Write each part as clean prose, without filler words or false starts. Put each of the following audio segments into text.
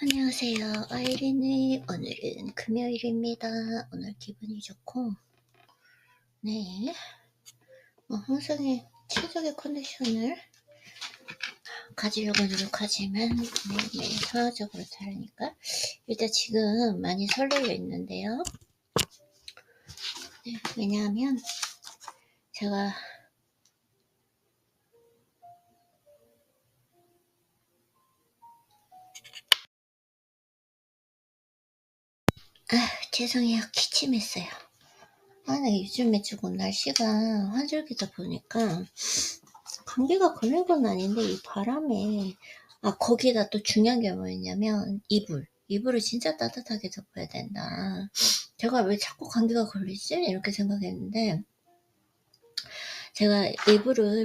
안녕하세요. 아이린이 오늘은 금요일입니다. 오늘 기분이 좋고 항상의 최적의 컨디션을 가지려고 노력하지만 매일매일 상황적으로 다르니까 일단 지금 많이 설레어 있는데요. 왜냐하면 제가 죄송해요. 기침했어요. 요즘에 조금 날씨가 환절기다 보니까 감기가 걸린 건 아닌데 이 바람에 거기에다 또 중요한 게 뭐였냐면 이불을 진짜 따뜻하게 덮어야 된다. 제가 왜 자꾸 감기가 걸리지? 이렇게 생각했는데 제가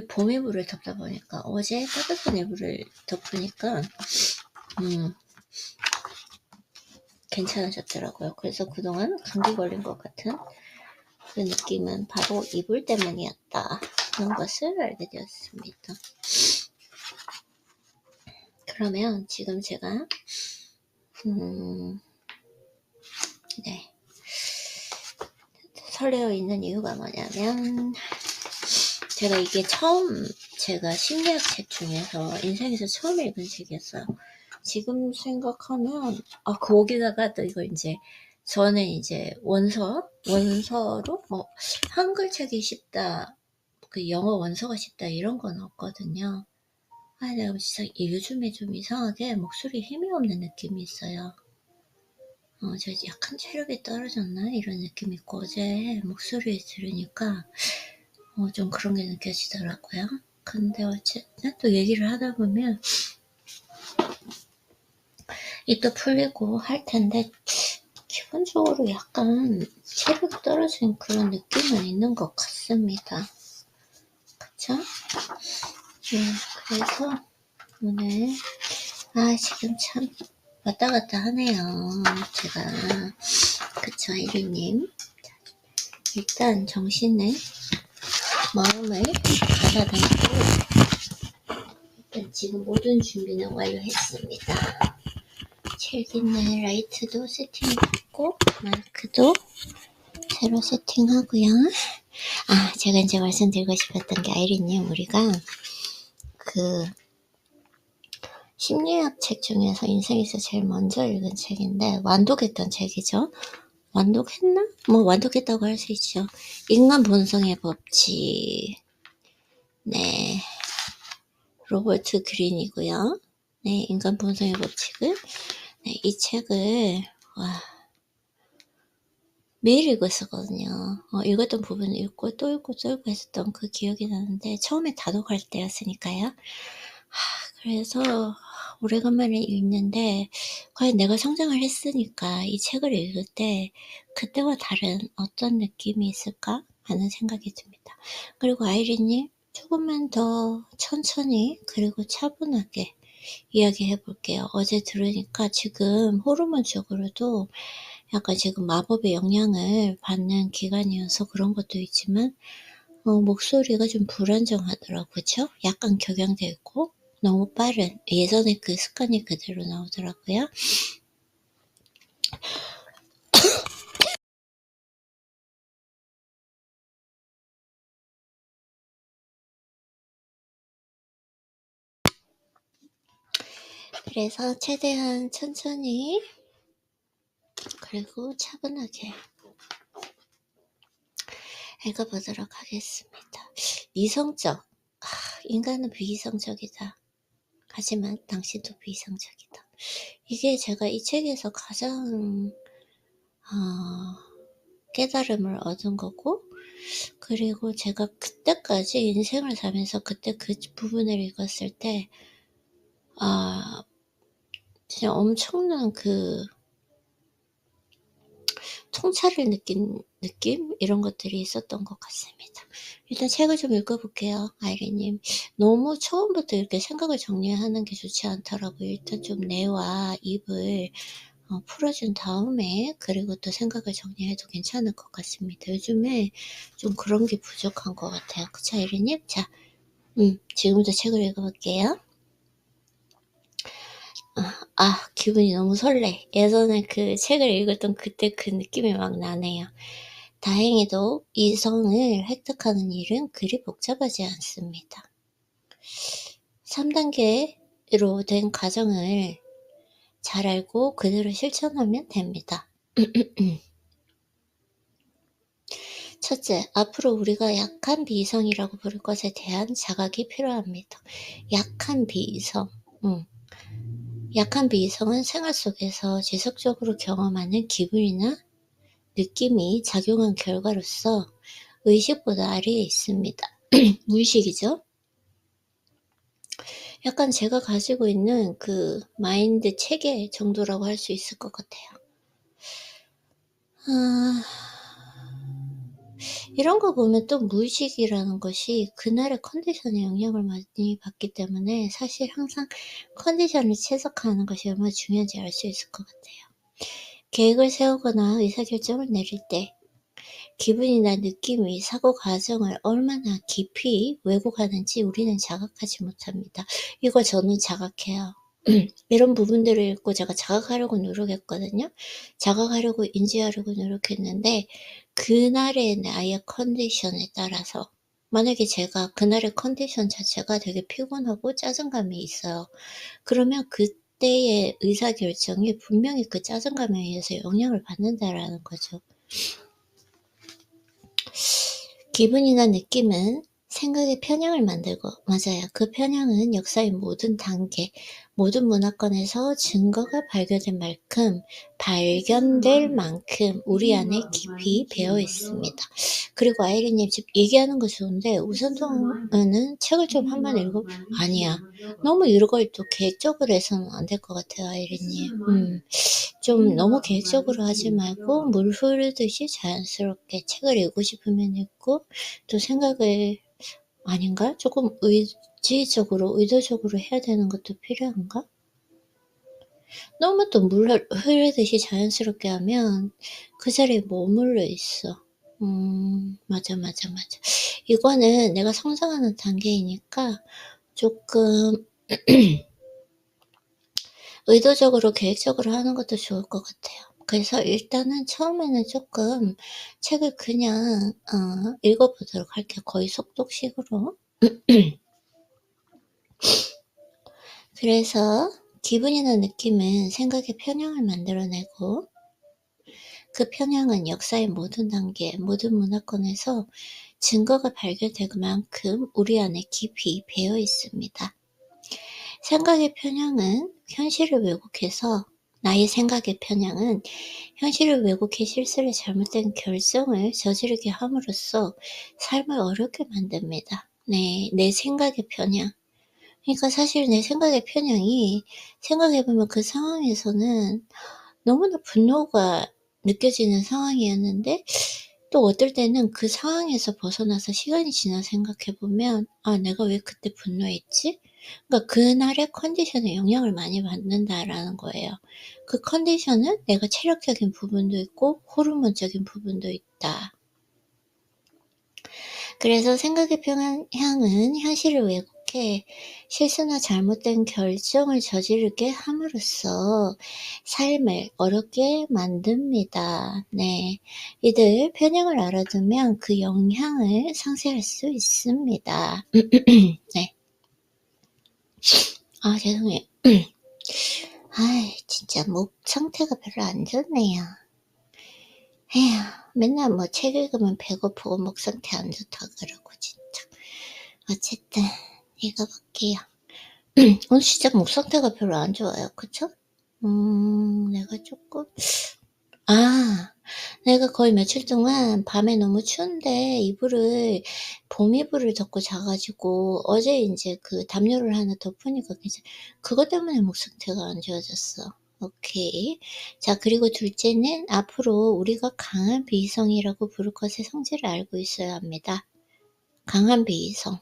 봄 이불을 덮다 보니까 어제 따뜻한 이불을 덮으니까 괜찮아졌더라고요. 그래서 그동안 감기 걸린 것 같은 그 느낌은 바로 이불 때문이었다. 그런 것을 알게 되었습니다. 그러면 지금 제가 설레어 있는 이유가 뭐냐면 제가 이게 제가 심리학 책 중에서 인생에서 처음 읽은 책이었어요. 지금 생각하면 거기다가 또 이거 저는 원서로 한글 책이 쉽다, 그 영어 원서가 쉽다 이런 건 없거든요. 내가 진짜 요즘에 좀 이상하게 목소리에 힘이 없는 느낌이 있어요. 저 약간 체력이 떨어졌나 이런 느낌이 있고 어제 목소리 들으니까 좀 그런 게 느껴지더라고요. 근데 어쨌든 또 얘기를 하다 보면 입도 풀리고 할 텐데 기본적으로 약간 체력이 떨어진 그런 느낌은 있는 것 같습니다. 그쵸? 그래서 오늘 지금 참 왔다 갔다 하네요. 제가 그쵸, 아이리님. 일단 정신을 마음을 가다듬고 일단 지금 모든 준비는 완료했습니다. 책 있는 라이트도 세팅했고 마이크도 새로 세팅하고요. 제가 이제 말씀드리고 싶었던 게 아이린님, 우리가 그 심리학 책 중에서 인생에서 제일 먼저 읽은 책인데 완독했던 책이죠. 완독했나? 완독했다고 할 수 있죠. 인간 본성의 법칙. 로버트 그린이고요. 인간 본성의 법칙을 이 책을 매일 읽었었거든요. 읽었던 부분 읽고 또 읽고 또 읽고 했었던 그 기억이 나는데 처음에 다독할 때였으니까요. 그래서 오래간만에 읽는데 과연 내가 성장을 했으니까 이 책을 읽을 때 그때와 다른 어떤 느낌이 있을까 하는 생각이 듭니다. 그리고 아이린님, 조금만 더 천천히 그리고 차분하게 이야기해 볼게요. 어제 들으니까 지금 호르몬적으로도 약간 지금 마법의 영향을 받는 기간이어서 그런 것도 있지만 목소리가 좀 불안정하더라고요. 그쵸? 약간 격양돼 있고 너무 빠른 예전에 그 습관이 그대로 나오더라고요. 그래서 최대한 천천히 그리고 차분하게 읽어보도록 하겠습니다. 이성적. 인간은 비이성적이다. 하지만 당신도 비이성적이다. 이게 제가 이 책에서 가장 깨달음을 얻은 거고, 그리고 제가 그때까지 인생을 살면서 그때 그 부분을 읽었을 때 진짜 엄청난 그 통찰을 느낀 느낌? 이런 것들이 있었던 것 같습니다. 일단 책을 좀 읽어볼게요. 아이리님, 너무 처음부터 이렇게 생각을 정리하는 게 좋지 않더라고요. 일단 좀 뇌와 입을 풀어준 다음에 그리고 또 생각을 정리해도 괜찮을 것 같습니다. 요즘에 좀 그런 게 부족한 것 같아요. 그쵸, 아이리님? 자, 지금부터 책을 읽어볼게요. 기분이 너무 설레. 예전에 그 책을 읽었던 그때 그 느낌이 막 나네요. 다행히도 이성을 획득하는 일은 그리 복잡하지 않습니다. 3단계로 된 과정을 잘 알고 그대로 실천하면 됩니다. 첫째, 앞으로 우리가 약한 비이성이라고 부를 것에 대한 자각이 필요합니다. 약한 비이성. 약한 비이성은 생활 속에서 지속적으로 경험하는 기분이나 느낌이 작용한 결과로서 의식보다 아래에 있습니다. 무의식이죠? 약간 제가 가지고 있는 그 마인드 체계 정도라고 할 수 있을 것 같아요. 이런 거 보면 또 무의식이라는 것이 그날의 컨디션에 영향을 많이 받기 때문에 사실 항상 컨디션을 최적화하는 것이 얼마나 중요한지 알 수 있을 것 같아요. 계획을 세우거나 의사결정을 내릴 때 기분이나 느낌이 사고 과정을 얼마나 깊이 왜곡하는지 우리는 자각하지 못합니다. 이거 저는 자각해요. 이런 부분들을 읽고 제가 자각하려고 노력했거든요. 자각하려고 인지하려고 노력했는데 그날의 나의 컨디션에 따라서 만약에 제가 그날의 컨디션 자체가 되게 피곤하고 짜증감이 있어요. 그러면 그때의 의사결정이 분명히 그 짜증감에 의해서 영향을 받는다라는 거죠. 기분이나 느낌은 생각의 편향을 만들고, 맞아요. 그 편향은 역사의 모든 단계, 모든 문화권에서 증거가 발견될 만큼 우리 안에 깊이 배어 있습니다. 그리고 아이린님 집 얘기하는 거 좋은데 우선도는 책을 좀 한번 읽어. 아니야. 너무 이걸 또 계획적으로 해서는 안 될 것 같아요, 아이린님. 좀 너무 계획적으로 하지 말고 물 흐르듯이 자연스럽게 책을 읽고 싶으면 읽고 또 생각을 아닌가? 조금 의도적으로 해야 되는 것도 필요한가? 너무 또 물 흐르듯이 자연스럽게 하면 그 자리에 머물러 있어. 맞아. 이거는 내가 성장하는 단계이니까 조금 의도적으로 계획적으로 하는 것도 좋을 것 같아요. 그래서 일단은 처음에는 조금 책을 그냥 읽어보도록 할게요. 거의 속독식으로. 그래서 기분이나 느낌은 생각의 편향을 만들어내고 그 편향은 역사의 모든 단계, 모든 문화권에서 증거가 발견될 만큼 우리 안에 깊이 배어 있습니다. 생각의 편향은 현실을 왜곡해서 나의 생각의 편향은 현실을 왜곡해 실수를 잘못된 결정을 저지르게 함으로써 삶을 어렵게 만듭니다. 네, 내 생각의 편향. 그러니까 사실 내 생각의 편향이 생각해보면 그 상황에서는 너무나 분노가 느껴지는 상황이었는데 또 어떨 때는 그 상황에서 벗어나서 시간이 지나 생각해보면 내가 왜 그때 분노했지? 그러니까 그날의 컨디션에 영향을 많이 받는다라는 거예요. 그 컨디션은 내가 체력적인 부분도 있고 호르몬적인 부분도 있다. 그래서 생각의 편향은 현실을 왜곡해 실수나 잘못된 결정을 저지르게 함으로써 삶을 어렵게 만듭니다. 네, 이들 편향을 알아두면 그 영향을 상쇄할 수 있습니다. 네. 죄송해요. 진짜 목 상태가 별로 안 좋네요. 에휴, 맨날 뭐 책 읽으면 배고프고 목 상태 안 좋다 그러고 진짜. 어쨌든 읽어볼게요. 오늘 진짜 목 상태가 별로 안 좋아요. 그쵸? 내가 조금 내가 거의 며칠 동안 밤에 너무 추운데 봄 이불을 덮고 자가지고 어제 이제 그 담요를 하나 덮으니까 그것 때문에 목 상태가 안 좋아졌어. 오케이. 자, 그리고 둘째는 앞으로 우리가 강한 비이성이라고 부를 것의 성질을 알고 있어야 합니다. 강한 비이성.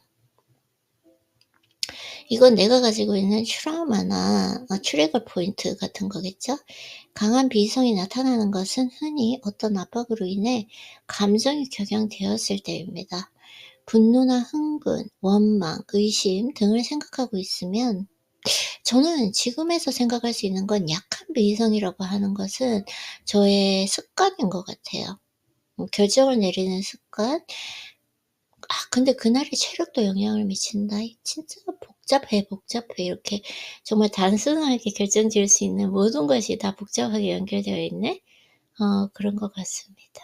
이건 내가 가지고 있는 트라우마나 트리거 포인트 같은 거겠죠? 강한 비이성이 나타나는 것은 흔히 어떤 압박으로 인해 감정이 격양되었을 때입니다. 분노나 흥분, 원망, 의심 등을 생각하고 있으면 저는 지금에서 생각할 수 있는 건 약한 비이성이라고 하는 것은 저의 습관인 것 같아요. 결정을 내리는 습관. 근데 그날의 체력도 영향을 미친다. 이 진짜 복잡해, 복잡해. 이렇게 정말 단순하게 결정 지을 수 있는 모든 것이 다 복잡하게 연결되어 있네? 그런 것 같습니다.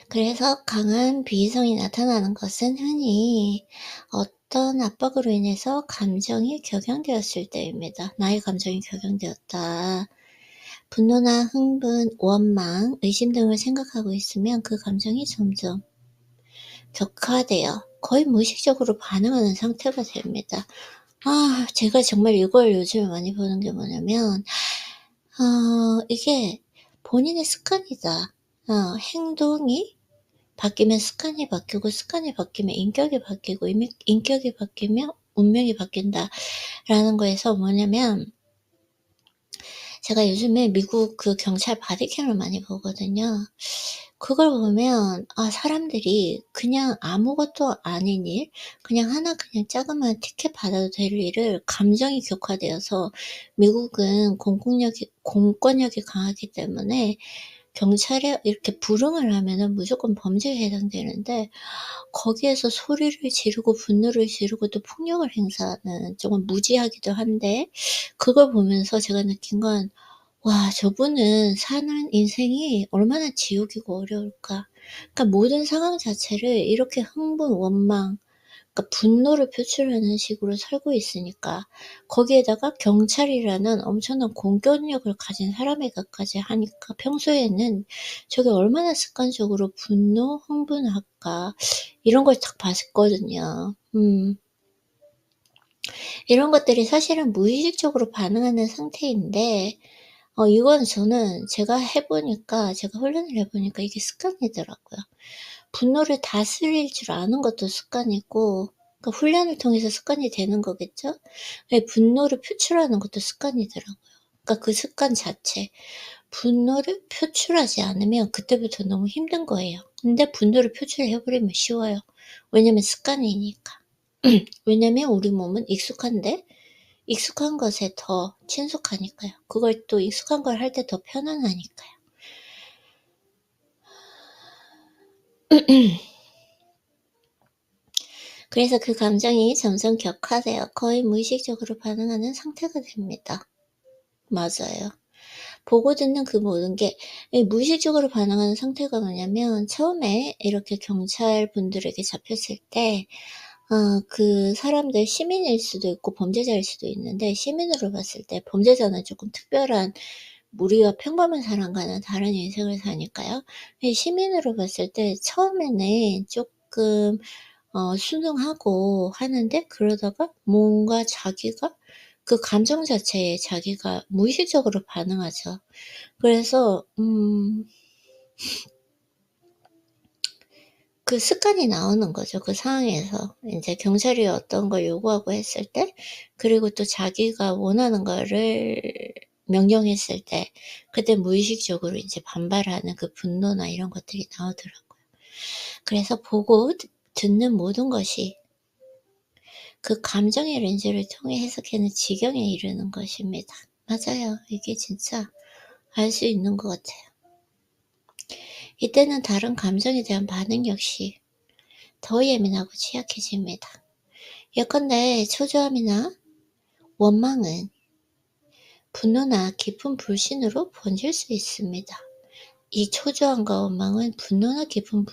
그래서 강한 비이성이 나타나는 것은 흔히 어떤 압박으로 인해서 감정이 격양되었을 때입니다. 나의 감정이 격양되었다. 분노나 흥분, 원망, 의심 등을 생각하고 있으면 그 감정이 점점 격화되어 거의 무의식적으로 반응하는 상태가 됩니다. 제가 정말 이걸 요즘에 많이 보는 게 뭐냐면, 이게 본인의 습관이다. 행동이 바뀌면 습관이 바뀌고, 습관이 바뀌면 인격이 바뀌고, 인격이 바뀌면 운명이 바뀐다. 라는 거에서 뭐냐면, 제가 요즘에 미국 그 경찰 바디캠을 많이 보거든요. 그걸 보면 사람들이 그냥 아무것도 아닌 일, 그냥 하나 그냥 자그마한 티켓 받아도 될 일을 감정이 격화되어서, 미국은 공권력이 강하기 때문에 경찰에 이렇게 불응을 하면은 무조건 범죄에 해당되는데, 거기에서 소리를 지르고 분노를 지르고 또 폭력을 행사하는, 조금 무지하기도 한데, 그걸 보면서 제가 느낀 건, 와, 저분은 사는 인생이 얼마나 지옥이고 어려울까. 그러니까 모든 상황 자체를 이렇게 흥분, 원망, 그러니까 분노를 표출하는 식으로 살고 있으니까, 거기에다가 경찰이라는 엄청난 공권력을 가진 사람에게까지 하니까, 평소에는 저게 얼마나 습관적으로 분노, 흥분할까, 이런 걸 딱 봤거든요. 이런 것들이 사실은 무의식적으로 반응하는 상태인데, 이건 저는 제가 훈련을 해보니까 이게 습관이더라고요. 분노를 다스릴 줄 아는 것도 습관이고, 그러니까 훈련을 통해서 습관이 되는 거겠죠? 분노를 표출하는 것도 습관이더라고요. 그러니까 그 습관 자체. 분노를 표출하지 않으면 그때부터 너무 힘든 거예요. 근데 분노를 표출해버리면 쉬워요. 왜냐면 습관이니까. 왜냐면 우리 몸은 익숙한 것에 더 친숙하니까요. 그걸 또 익숙한 걸 할 때 더 편안하니까요. 그래서 그 감정이 점점 격화되어 거의 무의식적으로 반응하는 상태가 됩니다. 맞아요. 보고 듣는 그 모든 게 무의식적으로 반응하는 상태가 뭐냐면, 처음에 이렇게 경찰분들에게 잡혔을 때 그 사람들 시민일 수도 있고 범죄자일 수도 있는데, 시민으로 봤을 때 범죄자는 조금 특별한, 우리가 평범한 사람과는 다른 인생을 사니까요. 시민으로 봤을 때 처음에는 조금 순응하고 하는데, 그러다가 뭔가 자기가 그 감정 자체에 자기가 무의식적으로 반응하죠. 그래서 그 습관이 나오는 거죠. 그 상황에서 인제 경찰이 어떤 걸 요구하고 했을 때, 그리고 또 자기가 원하는 거를 명령했을 때, 그때 무의식적으로 인제 반발하는 그 분노나 이런 것들이 나오더라고요. 그래서 보고 듣는 모든 것이 그 감정의 렌즈를 통해 해석하는 지경에 이르는 것입니다. 맞아요. 이게 진짜 알 수 있는 것 같아요. 이때는 다른 감정에 대한 반응 역시 더 예민하고 취약해집니다. 예컨대 초조함이나 원망은 분노나 깊은 불신으로 번질 수 있습니다. 이 초조함과 원망은 분노나 깊은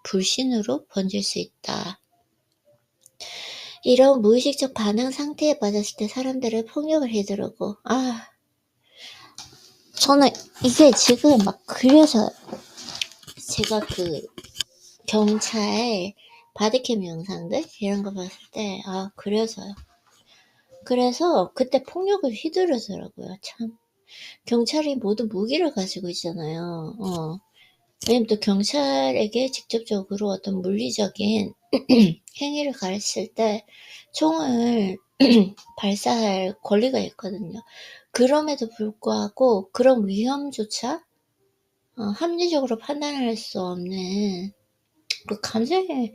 불신으로 번질 수 있다. 이런 무의식적 반응 상태에 빠졌을 때 사람들을 폭력을 해들고, 저는 이게 지금 막 그려져요. 제가 그 경찰 바디캠 영상들 이런 거 봤을 때 그려져요. 그래서 그때 폭력을 휘두르더라고요. 참, 경찰이 모든 무기를 가지고 있잖아요. 왜냐면 또 경찰에게 직접적으로 어떤 물리적인 행위를 가했을 때 총을 발사할 권리가 있거든요. 그럼에도 불구하고 그런 위험조차 합리적으로 판단할 수 없는 그 감정의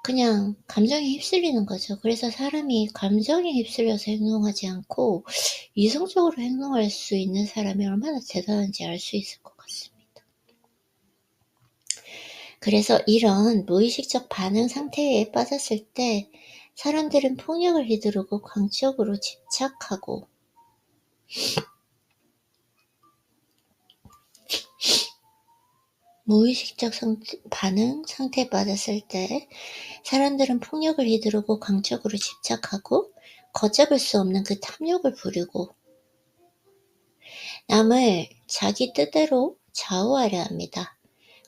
그냥 감정에 휩쓸리는 거죠. 그래서 사람이 감정에 휩쓸려서 행동하지 않고 이성적으로 행동할 수 있는 사람이 얼마나 대단한지 알 수 있을 것 같습니다. 그래서 이런 무의식적 반응 상태에 빠졌을 때 사람들은 폭력을 휘두르고 광적으로 집착하고 무의식적 반응 상태에 빠졌을 때 사람들은 폭력을 휘두르고 광적으로 집착하고 걷잡을 수 없는 그 탐욕을 부리고 남을 자기 뜻대로 좌우하려 합니다.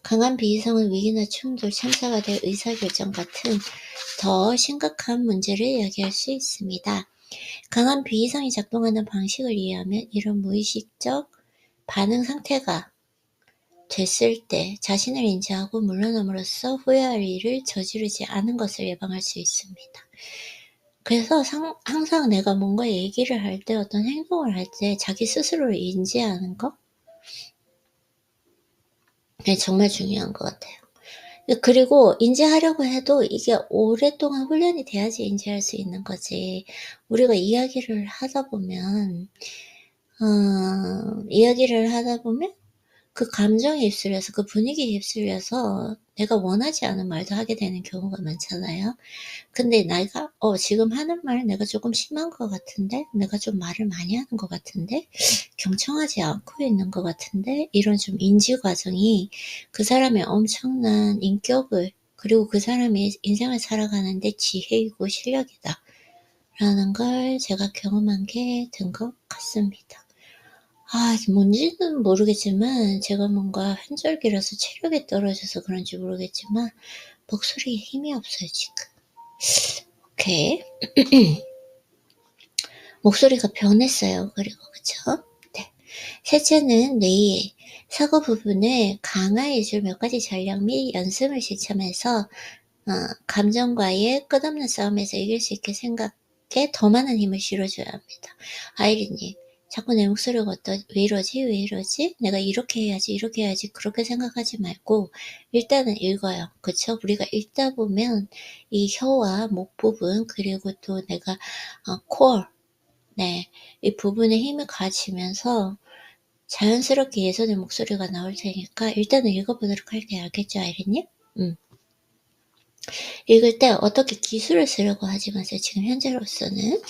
강한 비이성은 위기나 충돌, 참사가 될 의사결정 같은 더 심각한 문제를 야기할 수 있습니다. 강한 비이성이 작동하는 방식을 이해하면 이런 무의식적 반응 상태가 됐을 때 자신을 인지하고 물러남으로써 후회할 일을 저지르지 않은 것을 예방할 수 있습니다. 그래서 항상 내가 뭔가 얘기를 할 때 어떤 행동을 할 때 자기 스스로를 인지하는 거 네, 정말 중요한 것 같아요. 그리고 인지하려고 해도 이게 오랫동안 훈련이 돼야지 인지할 수 있는 거지. 우리가 이야기를 하다 보면 그 감정에 휩쓸려서 그 분위기에 휩쓸려서 내가 원하지 않은 말도 하게 되는 경우가 많잖아요. 근데 내가 지금 하는 말 내가 조금 심한 것 같은데? 내가 좀 말을 많이 하는 것 같은데? 경청하지 않고 있는 것 같은데? 이런 좀 인지 과정이 그 사람의 엄청난 인격을 그리고 그 사람의 인생을 살아가는데 지혜이고 실력이다 라는 걸 제가 경험한 게 된 것 같습니다. 뭔지는 모르겠지만 제가 뭔가 한절기라서 체력이 떨어져서 그런지 모르겠지만 목소리에 힘이 없어요 지금. 오케이. 목소리가 변했어요. 그리고 그쵸? 네. 셋째는 뇌의 사고 부분을 강화해줄 몇 가지 전략 및 연습을 실천해서 감정과의 끝없는 싸움에서 이길 수 있게 생각에 더 많은 힘을 실어줘야 합니다. 아이리님, 자꾸 내 목소리가 왜 이러지? 내가 이렇게 해야지, 그렇게 생각하지 말고, 일단은 읽어요. 그쵸? 우리가 읽다 보면, 이 혀와 목 부분, 그리고 또 내가, core, 네, 이 부분에 힘을 가지면서, 자연스럽게 예전의 목소리가 나올 테니까, 일단은 읽어보도록 할게요. 알겠죠, 아이리님? 읽을 때 어떻게 기술을 쓰려고 하지 마세요. 지금 현재로서는.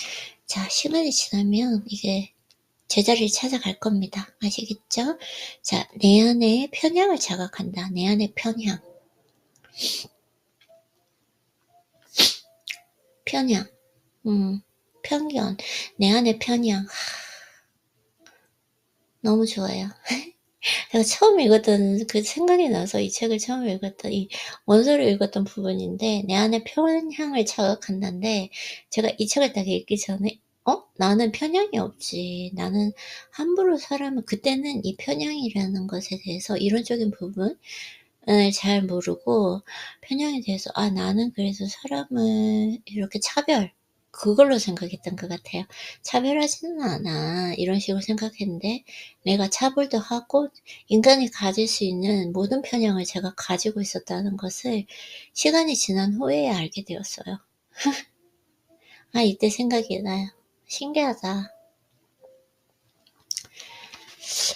자, 시간이 지나면 이게 제자리를 찾아갈 겁니다. 아시겠죠? 자, 내 안의 편향을 자각한다. 내 안의 편향. 편견. 내 안의 편향. 너무 좋아요. 제가 처음 읽었던 그 생각이 나서 이 책을 처음 읽었던 이 원서를 읽었던 부분인데 내 안의 편향을 자각한다는데 제가 이 책을 딱 읽기 전에 나는 편향이 없지. 나는 함부로 사람을 그때는 이 편향이라는 것에 대해서 이론적인 부분을 잘 모르고 편향에 대해서 나는 그래서 사람을 이렇게 그걸로 생각했던 것 같아요. 차별하지는 않아. 이런 식으로 생각했는데 내가 차별도 하고 인간이 가질 수 있는 모든 편향을 제가 가지고 있었다는 것을 시간이 지난 후에 알게 되었어요. 이때 생각이 나요. 신기하다.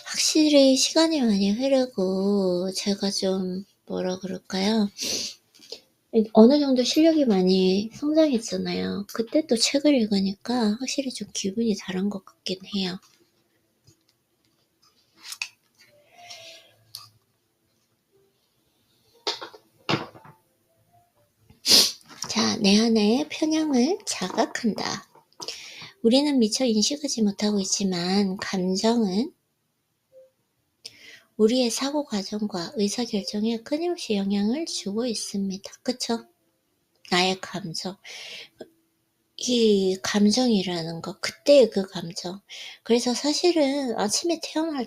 확실히 시간이 많이 흐르고 제가 좀 뭐라 그럴까요? 어느 정도 실력이 많이 성장했잖아요. 그때 또 책을 읽으니까 확실히 좀 기분이 다른 것 같긴 해요. 자, 내 안의 편향을 자각한다. 우리는 미처 인식하지 못하고 있지만 감정은 우리의 사고 과정과 의사결정에 끊임없이 영향을 주고 있습니다. 그쵸? 나의 감정. 이 감정이라는 거, 그때의 그 감정. 그래서 사실은 아침에 태어날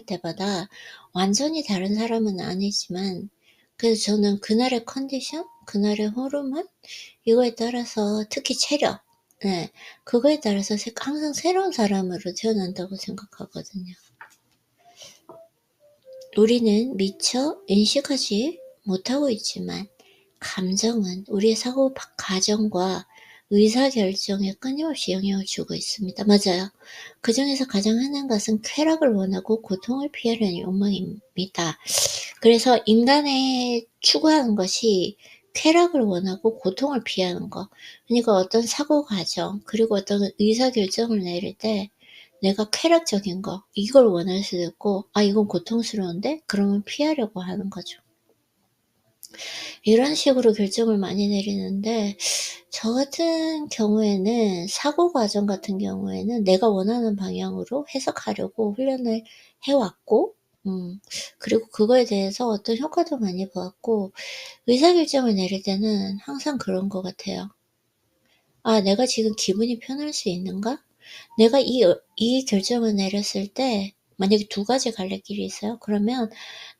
때마다 완전히 다른 사람은 아니지만, 그래서 저는 그날의 컨디션, 그날의 호르몬, 이거에 따라서 특히 체력, 네, 그거에 따라서 항상 새로운 사람으로 태어난다고 생각하거든요. 우리는 미처 인식하지 못하고 있지만 감정은 우리의 사고 과정과 의사결정에 끊임없이 영향을 주고 있습니다. 맞아요. 그중에서 가장 흔한 것은 쾌락을 원하고 고통을 피하려는 욕망입니다. 그래서 인간의 추구하는 것이 쾌락을 원하고 고통을 피하는 거. 그러니까 어떤 사고 과정, 그리고 어떤 의사결정을 내릴 때 내가 쾌락적인 거, 이걸 원할 수도 있고, 아, 이건 고통스러운데? 그러면 피하려고 하는 거죠. 이런 식으로 결정을 많이 내리는데, 저 같은 경우에는 사고 과정 같은 경우에는 내가 원하는 방향으로 해석하려고 훈련을 해왔고, 그리고 그거에 대해서 어떤 효과도 많이 보았고, 의사결정을 내릴 때는 항상 그런 것 같아요. 아, 내가 지금 기분이 편할 수 있는가? 내가 이 결정을 내렸을 때 만약에 두 가지 갈래길이 있어요. 그러면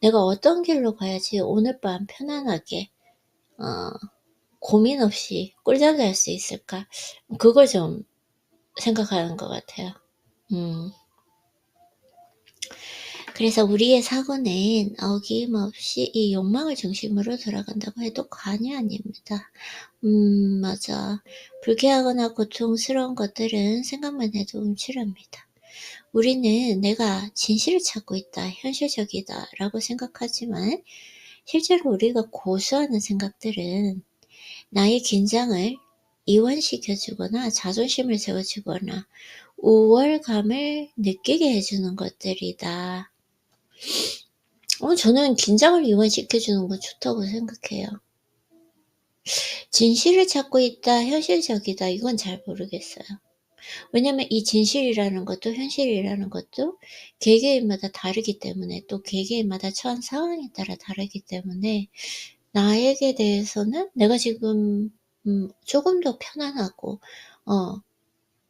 내가 어떤 길로 가야지 오늘 밤 편안하게 고민 없이 꿀잠 잘 수 있을까? 그걸 좀 생각하는 것 같아요. 그래서 우리의 사고는 어김없이 이 욕망을 중심으로 돌아간다고 해도 과언이 아닙니다. 맞아. 불쾌하거나 고통스러운 것들은 생각만 해도 움츠럽니다. 우리는 내가 진실을 찾고 있다, 현실적이다 라고 생각하지만 실제로 우리가 고수하는 생각들은 나의 긴장을 이완시켜주거나 자존심을 세워주거나 우월감을 느끼게 해주는 것들이다. 저는 긴장을 이완시켜주는 건 좋다고 생각해요. 진실을 찾고 있다, 현실적이다, 이건 잘 모르겠어요. 왜냐면 이 진실이라는 것도 현실이라는 것도 개개인마다 다르기 때문에, 또 개개인마다 처한 상황에 따라 다르기 때문에 나에게 대해서는 내가 지금 조금 더 편안하고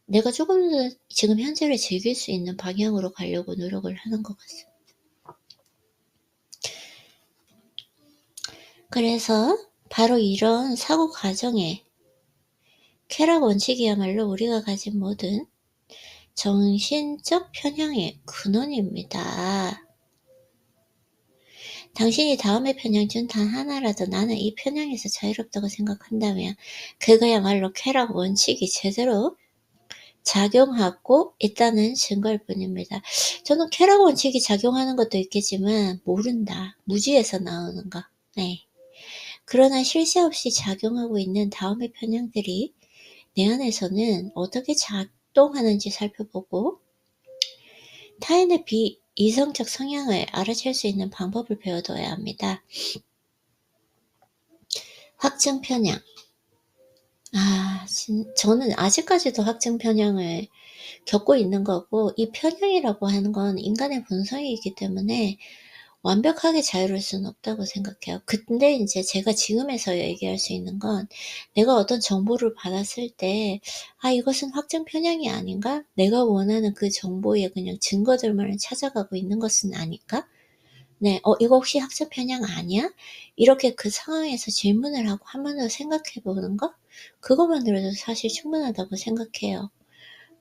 내가 조금 더 지금 현재를 즐길 수 있는 방향으로 가려고 노력을 하는 것 같습니다. 그래서 바로 이런 사고 과정에 쾌락 원칙이야말로 우리가 가진 모든 정신적 편향의 근원입니다. 당신이 다음의 편향 중 단 하나라도 나는 이 편향에서 자유롭다고 생각한다면 그거야말로 쾌락 원칙이 제대로 작용하고 있다는 증거일 뿐입니다. 저는 쾌락 원칙이 작용하는 것도 있겠지만 모른다. 무지에서 나오는 거. 네. 그러나 실세 없이 작용하고 있는 다음의 편향들이 내 안에서는 어떻게 작동하는지 살펴보고 타인의 비이성적 성향을 알아챌 수 있는 방법을 배워둬야 합니다. 확증 편향. 저는 아직까지도 확증 편향을 겪고 있는 거고, 이 편향이라고 하는 건 인간의 본성이기 때문에 완벽하게 자유로울 수는 없다고 생각해요. 근데 이제 제가 지금에서 얘기할 수 있는 건 내가 어떤 정보를 받았을 때 이것은 확증 편향이 아닌가? 내가 원하는 그 정보의 그냥 증거들만 찾아가고 있는 것은 아닐까? 네, 이거 혹시 확증 편향 아니야? 이렇게 그 상황에서 질문을 하고 한 번 더 생각해 보는 거? 그것만으로도 사실 충분하다고 생각해요.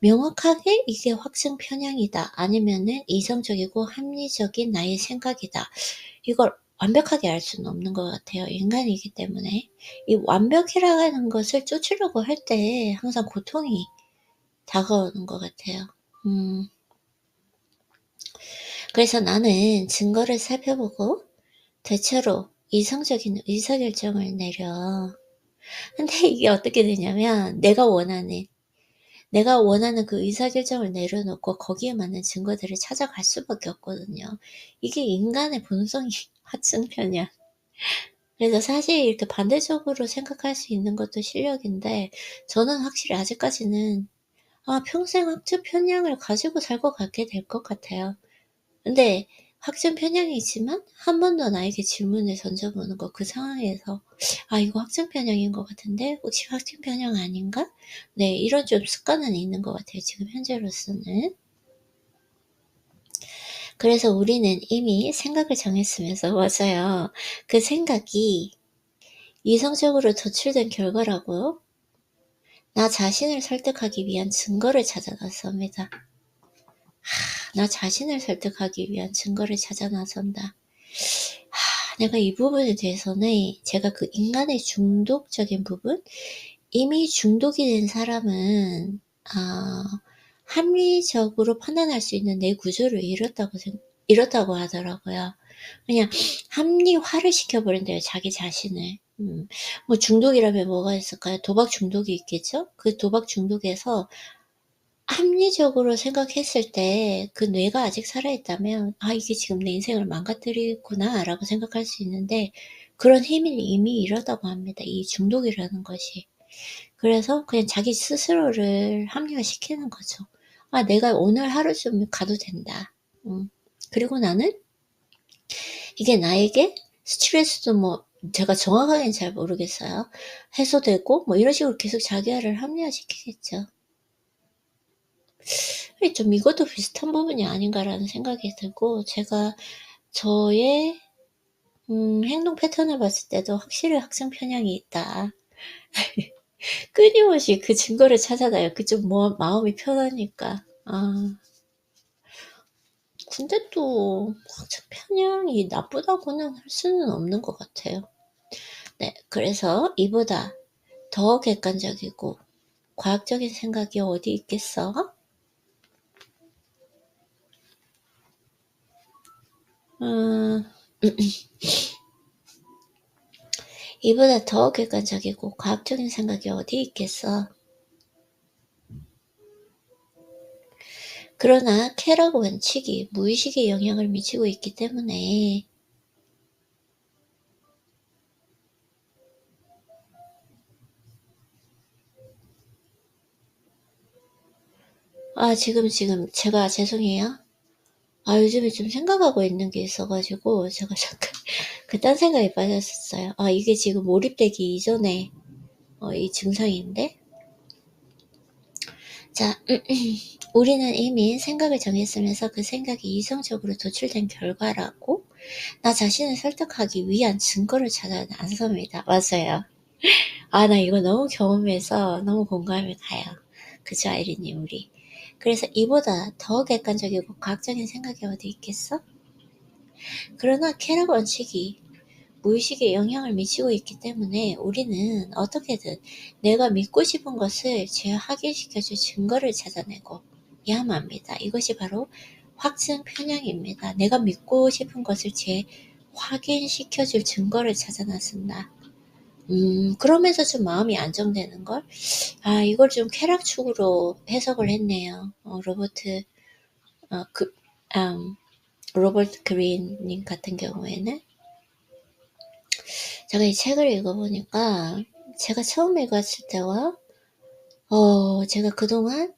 명확하게 이게 확증 편향이다, 아니면은 이성적이고 합리적인 나의 생각이다, 이걸 완벽하게 알 수는 없는 것 같아요. 인간이기 때문에. 이 완벽이라는 것을 쫓으려고 할 때 항상 고통이 다가오는 것 같아요. 그래서 나는 증거를 살펴보고 대체로 이성적인 의사결정을 내려. 근데 이게 어떻게 되냐면 내가 원하는 그 의사결정을 내려놓고 거기에 맞는 증거들을 찾아갈 수밖에 없거든요. 이게 인간의 본성이 확증 편향. 그래서 사실 이렇게 반대적으로 생각할 수 있는 것도 실력인데, 저는 확실히 아직까지는 평생 확증 편향을 가지고 살 것 같게 될 것 같아요. 근데 확증 편향이지만 한 번 더 나에게 질문을 던져보는 거, 그 상황에서 이거 확증 편향인 것 같은데 혹시 확증 편향 아닌가? 네, 이런 좀 습관은 있는 것 같아요, 지금 현재로서는. 그래서 우리는 이미 생각을 정했으면서, 맞아요, 그 생각이 이성적으로 도출된 결과라고 나 자신을 설득하기 위한 증거를 찾아 나섭니다. 나 자신을 설득하기 위한 증거를 찾아 나선다. 내가 이 부분에 대해서는 제가 그 인간의 중독적인 부분, 이미 중독이 된 사람은 합리적으로 판단할 수 있는 내 구조를 잃었다고 하더라고요. 그냥 합리화를 시켜버린대요, 자기 자신을. 뭐 중독이라면 뭐가 있을까요? 도박 중독이 있겠죠? 그 도박 중독에서 합리적으로 생각했을 때 그 뇌가 아직 살아있다면 이게 지금 내 인생을 망가뜨리구나 라고 생각할 수 있는데, 그런 힘을 이미 잃었다고 합니다, 이 중독이라는 것이. 그래서 그냥 자기 스스로를 합리화시키는 거죠. 내가 오늘 하루 좀 가도 된다. 그리고 나는 이게 나에게 스트레스도 뭐 제가 정확하게는 잘 모르겠어요. 해소되고 뭐 이런 식으로 계속 자기를 합리화시키겠죠. 좀 이것도 비슷한 부분이 아닌가라는 생각이 들고, 제가 저의 행동 패턴을 봤을 때도 확실히 학생 편향이 있다. 끊임없이 그 증거를 찾아놔요. 좀 마음이 편하니까. 근데 또 학생 편향이 나쁘다고는 할 수는 없는 것 같아요. 네, 그래서 이보다 더 객관적이고 과학적인 생각이 어디 있겠어? 이보다 더 객관적이고 과학적인 생각이 어디 있겠어? 그러나 쾌락 원칙이 무의식에 영향을 미치고 있기 때문에 지금 제가 죄송해요. 요즘에 좀 생각하고 있는 게 있어가지고 제가 잠깐 딴 생각에 빠졌었어요. 이게 지금 몰입되기 이전에 이 증상인데, 자, 우리는 이미 생각을 정했으면서 그 생각이 이성적으로 도출된 결과라고 나 자신을 설득하기 위한 증거를 찾아 나섭니다. 맞아요. 나 이거 너무 경험해서 너무 공감이 가요. 그죠, 아이리님, 우리. 그래서 이보다 더 객관적이고 과학적인 생각이 어디 있겠어? 그러나 쾌락 원칙이 무의식에 영향을 미치고 있기 때문에 우리는 어떻게든 내가 믿고 싶은 것을 재확인시켜줄 증거를 찾아내고 야합니다. 이것이 바로 확증 편향입니다. 내가 믿고 싶은 것을 재확인시켜줄 증거를 찾아 나선다. 그러면서 좀 마음이 안정되는걸? 이걸 좀 쾌락축으로 해석을 했네요. 로버트 그린님 같은 경우에는. 제가 이 책을 읽어보니까 제가 처음 읽었을 때와 제가 그동안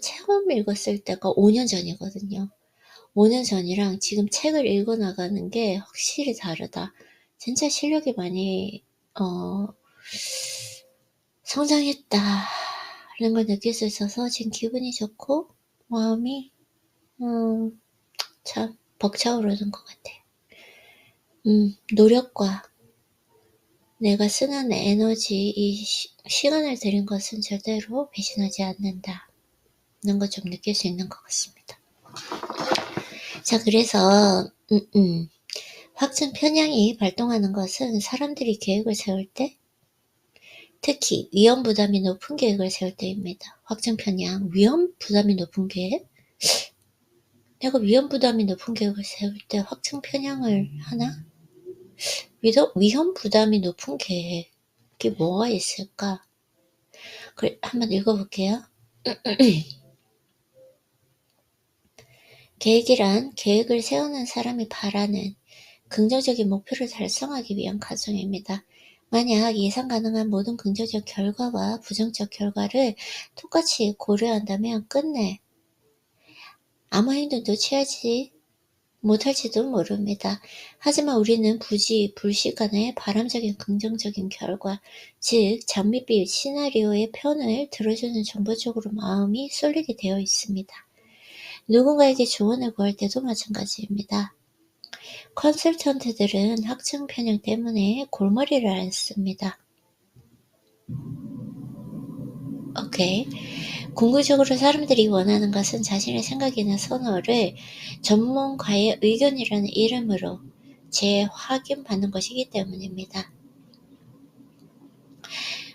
처음 읽었을 때가 5년 전이거든요. 5년 전이랑 지금 책을 읽어나가는 게 확실히 다르다. 진짜 실력이 많이 성장했다 라는 걸 느낄 수 있어서 지금 기분이 좋고 마음이 참 벅차오르는 것 같아요. 노력과 내가 쓰는 에너지, 이 시간을 들인 것은 절대로 배신하지 않는다 는 걸 좀 느낄 수 있는 것 같습니다. 자, 그래서 확증 편향이 발동하는 것은 사람들이 계획을 세울 때, 특히 위험 부담이 높은 계획을 세울 때입니다. 확증 편향, 위험 부담이 높은 계획? 내가 위험 부담이 높은 계획을 세울 때 확증 편향을 하나? 위험 부담이 높은 계획이 뭐가 있을까? 그래, 한번 읽어볼게요. 계획이란 계획을 세우는 사람이 바라는 긍정적인 목표를 달성하기 위한 과정입니다. 만약 예상 가능한 모든 긍정적 결과와 부정적 결과를 똑같이 고려한다면 끝내 아무 행동도 취하지 못할지도 모릅니다. 하지만 우리는 불시간에 바람직한 긍정적인 결과, 즉 장밋빛 시나리오의 편을 들어주는 정보 쪽으로 마음이 쏠리게 되어 있습니다. 누군가에게 조언을 구할 때도 마찬가지입니다. 컨설턴트들은 확증 편향 때문에 골머리를 앓습니다. 오케이. 궁극적으로 사람들이 원하는 것은 자신의 생각이나 선호를 전문가의 의견이라는 이름으로 재확인받는 것이기 때문입니다.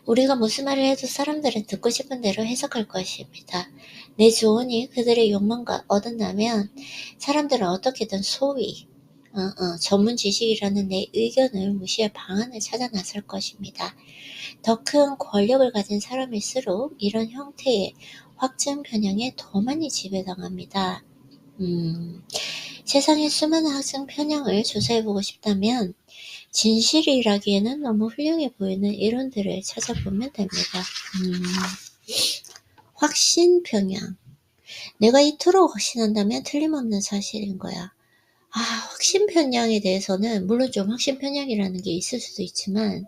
우리가 무슨 말을 해도 사람들은 듣고 싶은 대로 해석할 것입니다. 내 조언이 그들의 욕망과 어긋나면 사람들은 어떻게든 소위 전문 지식이라는 내 의견을 무시할 방안을 찾아 나설 것입니다. 더 큰 권력을 가진 사람일수록 이런 형태의 확증 편향에 더 많이 지배당합니다. 세상의 수많은 확증 편향을 조사해보고 싶다면 진실이라기에는 너무 훌륭해 보이는 이론들을 찾아보면 됩니다. 확신 편향. 내가 이토록 확신한다면 틀림없는 사실인 거야. 확신 편향에 대해서는 물론 좀 확신 편향이라는 게 있을 수도 있지만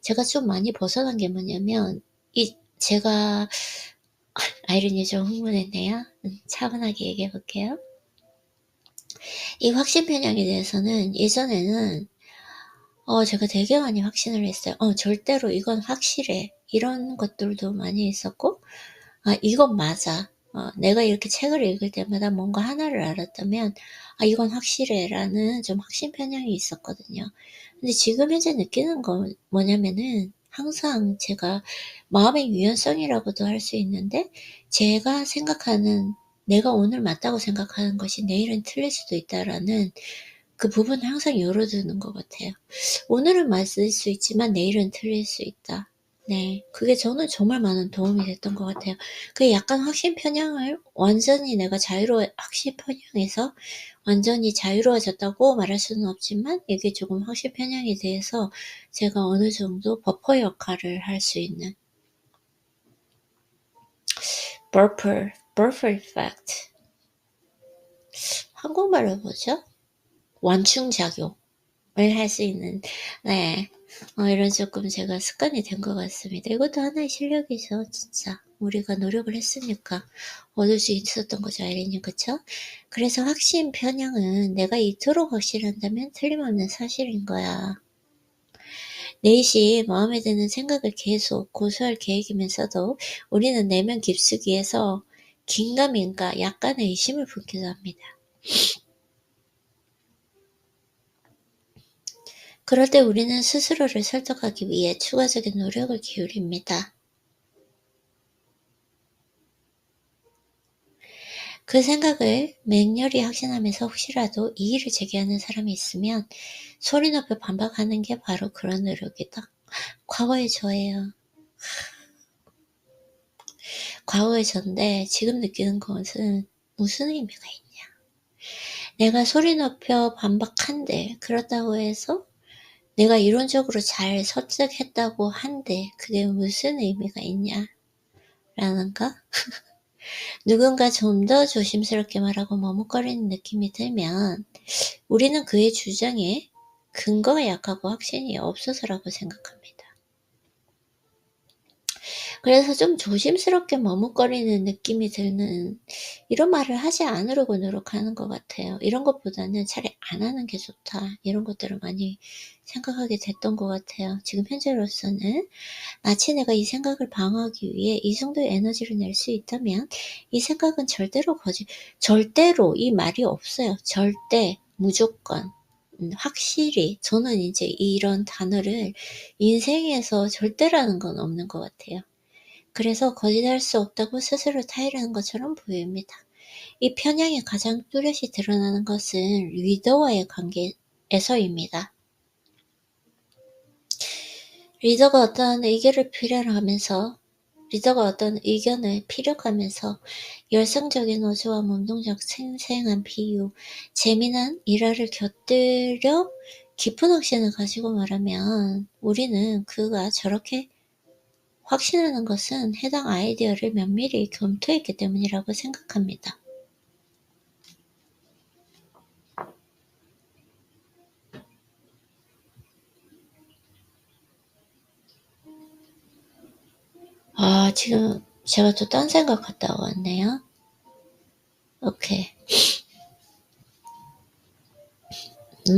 제가 좀 많이 벗어난 게 뭐냐면 제가 아이러니 좀 흥분했네요. 차분하게 얘기해 볼게요. 이 확신 편향에 대해서는 예전에는 제가 되게 많이 확신을 했어요. 절대로 이건 확실해. 이런 것들도 많이 있었고, 이건 맞아. 내가 이렇게 책을 읽을 때마다 뭔가 하나를 알았다면, 이건 확실해. 라는 좀 확신 편향이 있었거든요. 근데 지금 현재 느끼는 건 뭐냐면은, 항상 제가 마음의 유연성이라고도 할 수 있는데, 제가 생각하는, 내가 오늘 맞다고 생각하는 것이 내일은 틀릴 수도 있다라는 그 부분을 항상 열어두는 것 같아요. 오늘은 맞을 수 있지만 내일은 틀릴 수 있다. 네, 그게 저는 정말 많은 도움이 됐던 것 같아요. 그게 약간 확신 편향을 완전히 내가 확신 편향에서 완전히 자유로워졌다고 말할 수는 없지만 이게 조금 확신 편향에 대해서 제가 어느 정도 버퍼 역할을 할 수 있는 buffer effect. 한국말로 뭐죠? 완충작용을 할 수 있는, 네. 이런 조금 제가 습관이 된 것 같습니다. 이것도 하나의 실력이죠, 진짜. 우리가 노력을 했으니까 얻을 수 있었던 거죠, 아이린님, 그쵸? 그래서 확신 편향은 내가 이토록 확실한다면 틀림없는 사실인 거야. 넷이 마음에 드는 생각을 계속 고수할 계획이면서도 우리는 내면 깊숙이에서 긴가민가 약간의 의심을 품기도 합니다. 그럴 때 우리는 스스로를 설득하기 위해 추가적인 노력을 기울입니다. 그 생각을 맹렬히 확신하면서 혹시라도 이의를 제기하는 사람이 있으면 소리 높여 반박하는 게 바로 그런 노력이다. 과거의 저예요. 과거의 저인데 지금 느끼는 것은 무슨 의미가 있냐. 내가 소리 높여 반박한데 그렇다고 해서 내가 이론적으로 잘 설득했다고 한데 그게 무슨 의미가 있냐 라는 거. 누군가 좀 더 조심스럽게 말하고 머뭇거리는 느낌이 들면 우리는 그의 주장에 근거가 약하고 확신이 없어서라고 생각합니다. 그래서 좀 조심스럽게 머뭇거리는 느낌이 드는 이런 말을 하지 않으려고 노력하는 것 같아요. 이런 것보다는 차라리 안 하는 게 좋다. 이런 것들을 많이 생각하게 됐던 것 같아요. 지금 현재로서는 마치 내가 이 생각을 방어하기 위해 이 정도의 에너지를 낼 수 있다면 이 생각은 절대로 이 말이 없어요. 절대, 무조건. 확실히 저는 이제 이런 단어를 인생에서 절대라는 건 없는 것 같아요. 그래서 거짓할 수 없다고 스스로 타이르는 것처럼 보입니다. 이 편향이 가장 뚜렷이 드러나는 것은 리더와의 관계에서입니다. 리더가 어떤 의견을 피력하면서 열성적인 어조와 몸동작 생생한 비유, 재미난 일화를 곁들여 깊은 확신을 가지고 말하면 우리는 그가 저렇게 확신하는 것은 해당 아이디어를 면밀히 검토했기 때문이라고 생각합니다. 지금 제가 또 딴 생각 갔다 왔네요. 오케이.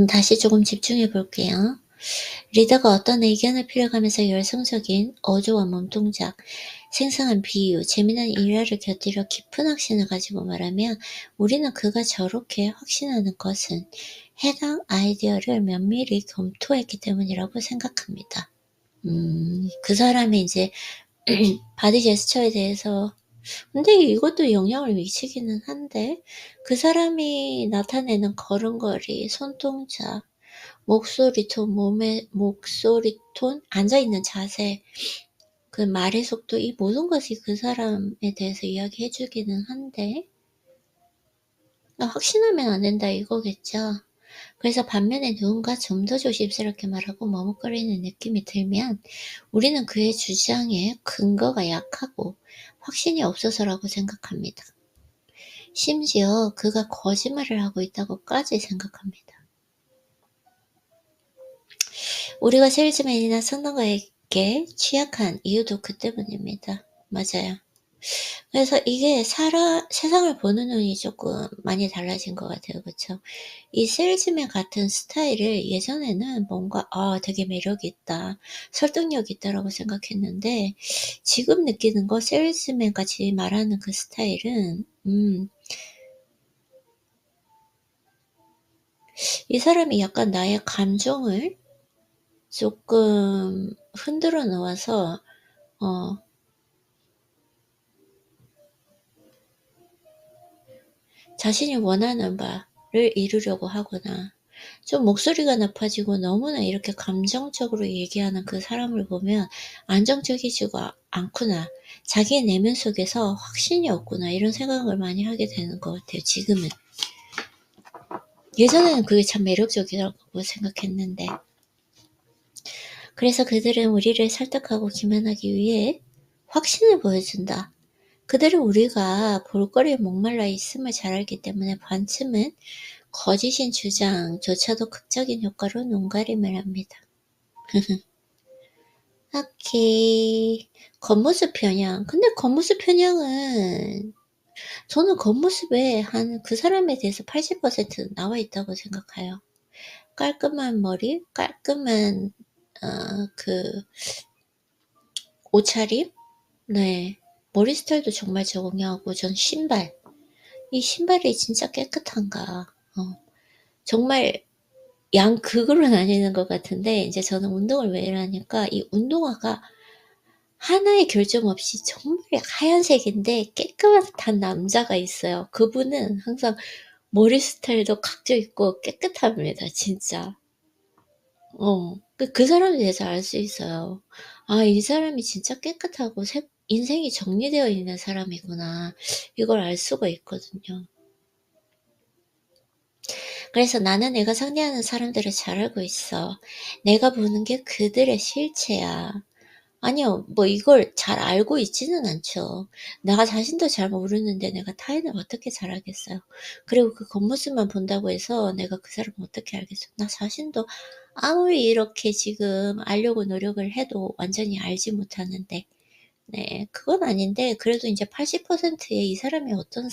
다시 조금 집중해 볼게요. 리더가 어떤 의견을 피력하면서 열성적인 어조와 몸동작, 생생한 비유, 재미난 일화를 곁들여 깊은 확신을 가지고 말하면 우리는 그가 저렇게 확신하는 것은 해당 아이디어를 면밀히 검토했기 때문이라고 생각합니다. 그 사람의 이제 바디 제스처에 대해서 근데 이것도 영향을 미치기는 한데 그 사람이 나타내는 걸음걸이, 손동작, 목소리 톤, 목소리 톤, 앉아있는 자세, 그 말의 속도, 이 모든 것이 그 사람에 대해서 이야기해 주기는 한데 확신하면 안 된다 이거겠죠. 그래서 반면에 누군가 좀 더 조심스럽게 말하고 머뭇거리는 느낌이 들면 우리는 그의 주장에 근거가 약하고 확신이 없어서라고 생각합니다. 심지어 그가 거짓말을 하고 있다고까지 생각합니다. 우리가 세일즈맨이나 성능가에게 취약한 이유도 그 때문입니다. 맞아요. 그래서 이게 세상을 보는 눈이 조금 많이 달라진 것 같아요. 그쵸? 이 세일즈맨 같은 스타일을 예전에는 뭔가 되게 매력이 있다, 설득력이 있다라고 생각했는데 지금 느끼는 거 세일즈맨 같이 말하는 그 스타일은 이 사람이 약간 나의 감정을 조금 흔들어 놓아서 자신이 원하는 바를 이루려고 하거나 좀 목소리가 높아지고 너무나 이렇게 감정적으로 얘기하는 그 사람을 보면 안정적이지가 않구나. 자기의 내면 속에서 확신이 없구나. 이런 생각을 많이 하게 되는 것 같아요. 지금은. 예전에는 그게 참 매력적이라고 생각했는데. 그래서 그들은 우리를 설득하고 기만하기 위해 확신을 보여준다. 그들은 우리가 볼거리에 목말라 있음을 잘 알기 때문에 반쯤은 거짓인 주장조차도 극적인 효과로 눈가림을 합니다. 오케이. 겉모습 편향. 근데 겉모습 편향은 저는 겉모습에 한 그 사람에 대해서 80% 나와 있다고 생각해요. 깔끔한 머리, 깔끔한 그 옷차림, 네. 머리 스타일도 정말 적응하고 전 신발. 이 신발이 진짜 깨끗한가. 정말 양극으로 나뉘는 것 같은데 이제 저는 운동을 매일 하니까 이 운동화가 하나의 결점 없이 정말 하얀색인데 깨끗한 남자가 있어요. 그분은 항상 머리 스타일도 각져 있고 깨끗합니다. 진짜. 그 사람에 대해서 알 수 있어요. 이 사람이 진짜 깨끗하고 인생이 정리되어 있는 사람이구나. 이걸 알 수가 있거든요. 그래서 나는 내가 상대하는 사람들을 잘 알고 있어. 내가 보는 게 그들의 실체야. 아니요, 뭐 이걸 잘 알고 있지는 않죠. 나 자신도 잘 모르는데 내가 타인을 어떻게 잘 알겠어요. 그리고 그 겉모습만 본다고 해서 내가 그 사람을 어떻게 알겠어요. 나 자신도 아무리 이렇게 지금 알려고 노력을 해도 완전히 알지 못하는데, 네, 그건 아닌데, 그래도 이제 80%의 이 사람이 어떤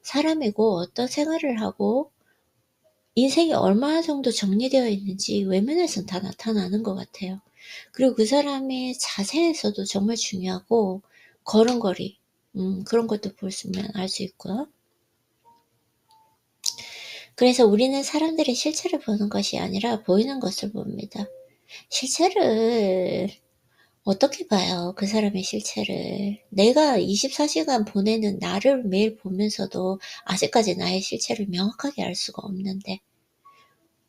사람이고, 어떤 생활을 하고, 인생이 얼마나 정도 정리되어 있는지 외면에선 다 나타나는 것 같아요. 그리고 그 사람의 자세에서도 정말 중요하고 걸음걸이 그런 것도 볼 수면 알 수 있고요. 그래서 우리는 사람들의 실체를 보는 것이 아니라 보이는 것을 봅니다. 실체를 어떻게 봐요? 그 사람의 실체를. 내가 24시간 보내는 나를 매일 보면서도 아직까지 나의 실체를 명확하게 알 수가 없는데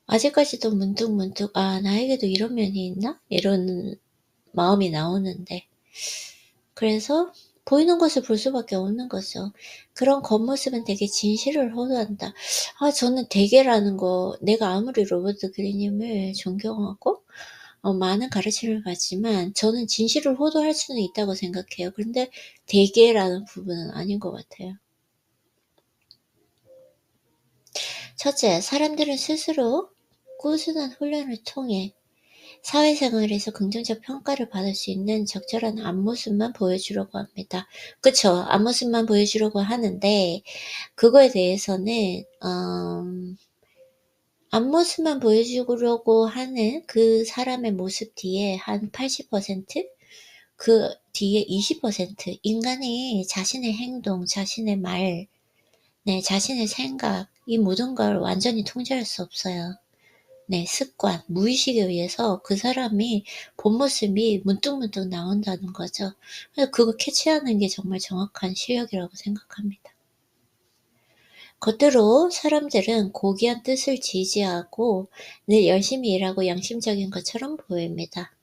아직까지도 문득문득 나에게도 이런 면이 있나? 이런 마음이 나오는데 그래서 보이는 것을 볼 수밖에 없는 거죠. 그런 겉모습은 되게 진실을 호도한다. 저는 되게라는 거 내가 아무리 로버트 그리님을 존경하고 많은 가르침을 받지만 저는 진실을 호도할 수는 있다고 생각해요. 그런데 되게라는 부분은 아닌 것 같아요. 첫째, 사람들은 스스로 꾸준한 훈련을 통해 사회생활에서 긍정적 평가를 받을 수 있는 적절한 앞모습만 보여주려고 합니다. 그쵸? 앞모습만 보여주려고 하는데 그거에 대해서는 앞모습만 보여주려고 하는 그 사람의 모습 뒤에 한 80%? 그 뒤에 20% 인간이 자신의 행동, 자신의 말, 네, 자신의 생각, 이 모든 걸 완전히 통제할 수 없어요. 네, 습관, 무의식에 의해서 그 사람이 본 모습이 문득문득 나온다는 거죠. 그래서 그거 캐치하는 게 정말 정확한 실력이라고 생각합니다. 겉으로 사람들은 고귀한 뜻을 지지하고 늘 열심히 일하고 양심적인 것처럼 보입니다.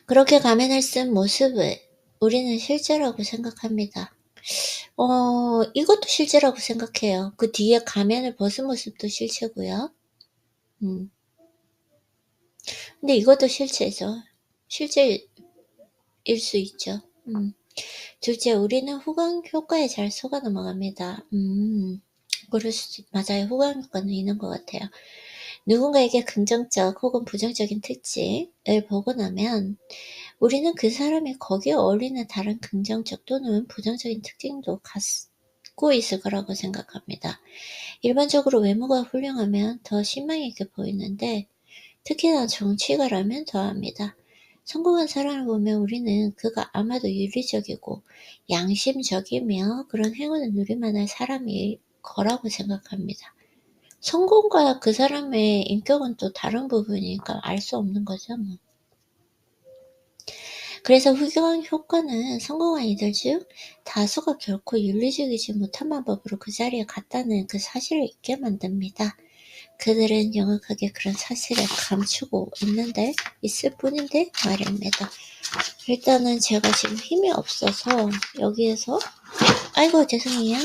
그렇게 가면을 쓴 모습을 우리는 실제라고 생각합니다. 이것도 실제라고 생각해요. 그 뒤에 가면을 벗은 모습도 실체고요. 근데 이것도 실체죠. 실제일 수 있죠. 둘째, 우리는 후광 효과에 잘 속아 넘어갑니다. 그럴 수도, 맞아요. 후광 효과는 있는 것 같아요. 누군가에게 긍정적 혹은 부정적인 특징을 보고 나면 우리는 그 사람이 거기에 어울리는 다른 긍정적 또는 부정적인 특징도 갖고 있을 거라고 생각합니다. 일반적으로 외모가 훌륭하면 더 신망 있게 보이는데 특히나 정치가라면 더합니다. 성공한 사람을 보면 우리는 그가 아마도 윤리적이고 양심적이며 그런 행운을 누릴 만한 사람일 거라고 생각합니다. 성공과 그 사람의 인격은 또 다른 부분이니까 알 수 없는 거죠, 뭐. 그래서 후경 효과는 성공한 이들 중 다수가 결코 윤리적이지 못한 방법으로 그 자리에 갔다는 그 사실을 잊게 만듭니다. 그들은 명확하게 그런 사실을 감추고 있을 뿐인데 말입니다. 일단은 제가 지금 힘이 없어서 여기에서 아이고 죄송해요.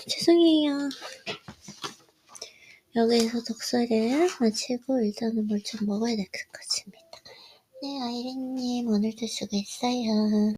죄송해요. 여기에서 독서를 마치고 일단은 뭘 좀 먹어야 될 것 같습니다. 네, 아이린님 오늘도 수고했어요.